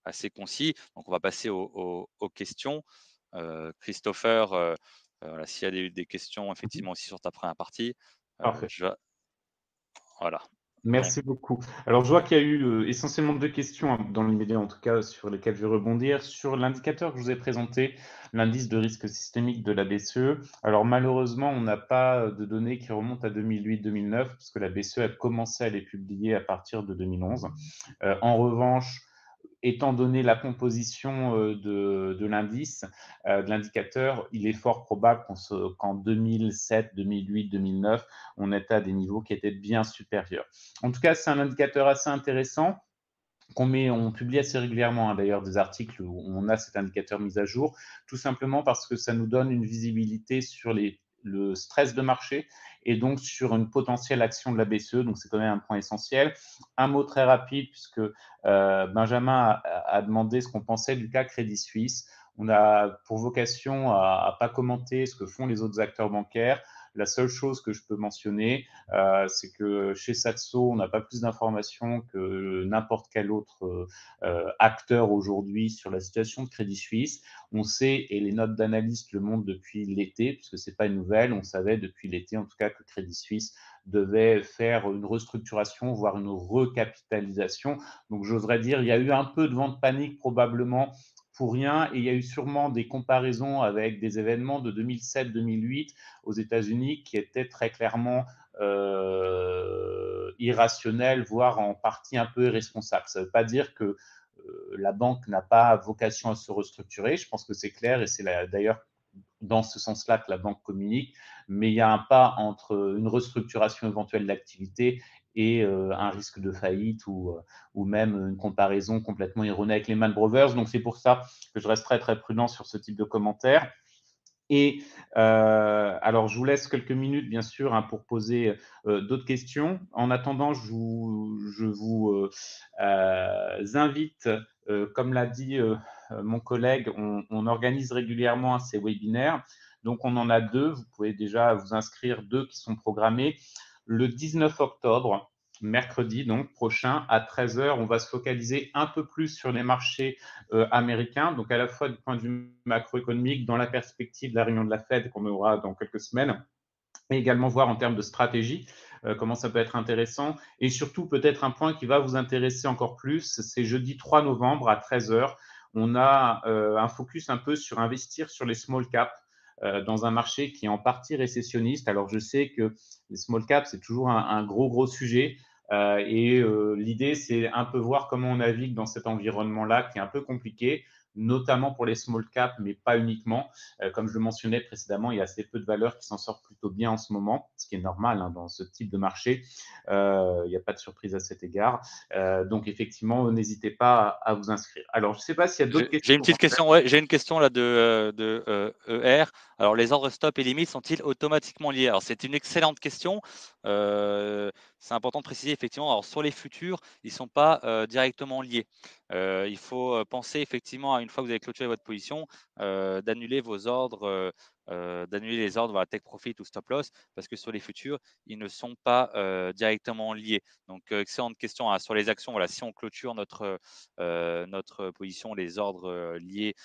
assez concis. Donc on va passer aux questions. Christopher, voilà, s'il y a des questions Mhm. effectivement aussi sur ta première partie, Parfait. je voilà, donc Merci beaucoup. Alors, je vois qu'il y a eu essentiellement deux questions, hein, dans l'immédiat en tout cas, sur lesquelles je vais rebondir. Sur l'indicateur que je vous ai présenté, l'indice de risque systémique de la BCE. Alors, malheureusement, on n'a pas de données qui remontent à 2008-2009, puisque la BCE a commencé à les publier à partir de 2011. En revanche, étant donné la composition de l'indice, de l'indicateur, il est fort probable qu'en 2007, 2008, 2009, on était à des niveaux qui étaient bien supérieurs. En tout cas, c'est un indicateur assez intéressant on publie assez régulièrement, hein, d'ailleurs, des articles où on a cet indicateur mis à jour, tout simplement parce que ça nous donne une visibilité sur le stress de marché et donc sur une potentielle action de la BCE. Donc, c'est quand même un point essentiel. Un mot très rapide, puisque Benjamin a demandé ce qu'on pensait du cas Crédit Suisse. On a pour vocation à ne pas commenter ce que font les autres acteurs bancaires. La seule chose que je peux mentionner, c'est que chez Saxo, on n'a pas plus d'informations que n'importe quel autre acteur aujourd'hui sur la situation de Crédit Suisse. On sait, et les notes d'analyste le montrent depuis l'été, puisque ce n'est pas une nouvelle, on savait depuis l'été en tout cas que Crédit Suisse devait faire une restructuration, voire une recapitalisation. Donc j'oserais dire, il y a eu un peu de vent de panique probablement pour rien, et il y a eu sûrement des comparaisons avec des événements de 2007-2008 aux États-Unis qui étaient très clairement irrationnels, voire en partie un peu irresponsables. Ça ne veut pas dire que la banque n'a pas vocation à se restructurer. Je pense que c'est clair et c'est d'ailleurs dans ce sens-là que la banque communique, mais il y a un pas entre une restructuration éventuelle de l'activité et un risque de faillite ou même une comparaison complètement erronée avec les Man Brothers. Donc c'est pour ça que je reste très très prudent sur ce type de commentaires. Et alors, je vous laisse quelques minutes, bien sûr, hein, pour poser d'autres questions. En attendant, je vous invite, comme l'a dit mon collègue, on organise régulièrement ces webinaires. Donc, on en a deux. Vous pouvez déjà vous inscrire, deux qui sont programmés. Le 19 octobre, mercredi, donc prochain, à 13 heures, on va se focaliser un peu plus sur les marchés américains, donc à la fois du point de vue macroéconomique, dans la perspective de la réunion de la Fed qu'on aura dans quelques semaines, et également voir en termes de stratégie comment ça peut être intéressant. Et surtout, peut-être un point qui va vous intéresser encore plus, c'est jeudi 3 novembre à 13 heures. On a un focus un peu sur investir sur les small caps dans un marché qui est en partie récessionniste. Alors, je sais que les small caps, c'est toujours un gros sujet. L'idée, c'est un peu voir comment on navigue dans cet environnement-là qui est un peu compliqué, notamment pour les small caps, mais pas uniquement. Comme je le mentionnais précédemment, il y a assez peu de valeurs qui s'en sortent plutôt bien en ce moment, ce qui est normal hein, dans ce type de marché. Il n'y a pas de surprise à cet égard. Donc, effectivement, n'hésitez pas à vous inscrire. Alors, je ne sais pas s'il y a d'autres j'ai une questions. petite question, ouais, j'ai une question là ER. Alors les ordres stop et limites sont-ils automatiquement liés? Alors c'est une excellente question. C'est important de préciser effectivement, alors sur les futurs, ils sont pas, directement liés. Il faut, penser effectivement à une fois que vous avez clôturé votre position, d'annuler vos ordres, d'annuler les ordres, voilà, take profit ou stop loss, parce que sur les futurs, ils ne sont pas, directement liés. Donc, excellente question, hein. Sur les actions, voilà, si on clôture notre position, les ordres liés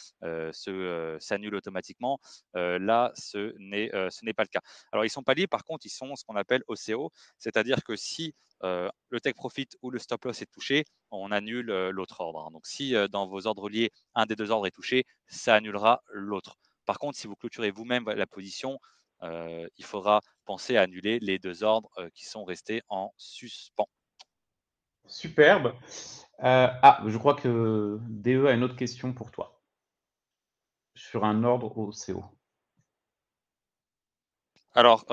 s'annulent automatiquement. Là, ce n'est pas le cas. Alors, ils ne sont pas liés, par contre, ils sont ce qu'on appelle OCO, c'est-à-dire que si le take profit ou le stop loss est touché, on annule l'autre ordre, hein. Donc, si dans vos ordres liés, un des deux ordres est touché, ça annulera l'autre. Par contre, si vous clôturez vous-même la position, il faudra penser à annuler les deux ordres qui sont restés en suspens. Superbe. Je crois que DE a une autre question pour toi sur un ordre au CO. Alors,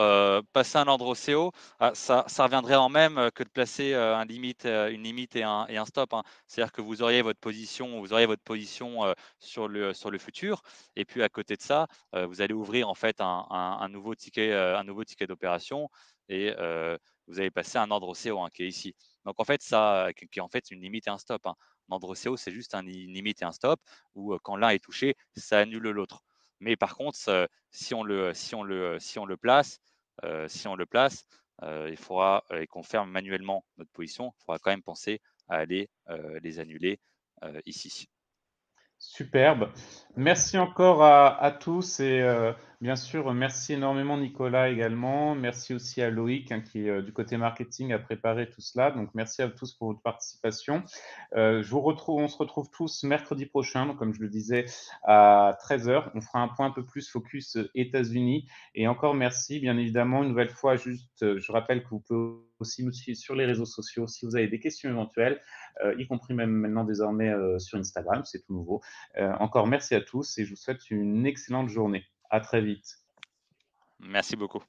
passer un ordre au CO, ça reviendrait en même, que de placer, une limite et un stop, hein. C'est-à-dire que vous auriez votre position, sur le futur et puis à côté de ça, vous allez ouvrir en fait un nouveau ticket d'opération et vous allez passer un ordre au CO, hein, qui est ici. Donc en fait ça, qui est en fait une limite et un stop, hein. Un ordre au CO, c'est juste une limite et un stop où, quand l'un est touché, ça annule l'autre. Mais par contre, si on le place, il faudra et qu'on ferme manuellement notre position, il faudra quand même penser à aller, les annuler, ici. Superbe. Merci encore à tous et bien sûr, merci énormément Nicolas également. Merci aussi à Loïc, hein, qui, du côté marketing a préparé tout cela. Donc merci à tous pour votre participation. On se retrouve tous mercredi prochain, donc comme je le disais, à 13 heures. On fera un point un peu plus focus, États-Unis et encore merci bien évidemment une nouvelle fois juste, je rappelle que vous pouvez aussi nous suivre sur les réseaux sociaux si vous avez des questions éventuelles, y compris même maintenant désormais, sur Instagram, c'est tout nouveau. Encore merci à tous et je vous souhaite une excellente journée. À très vite. Merci beaucoup.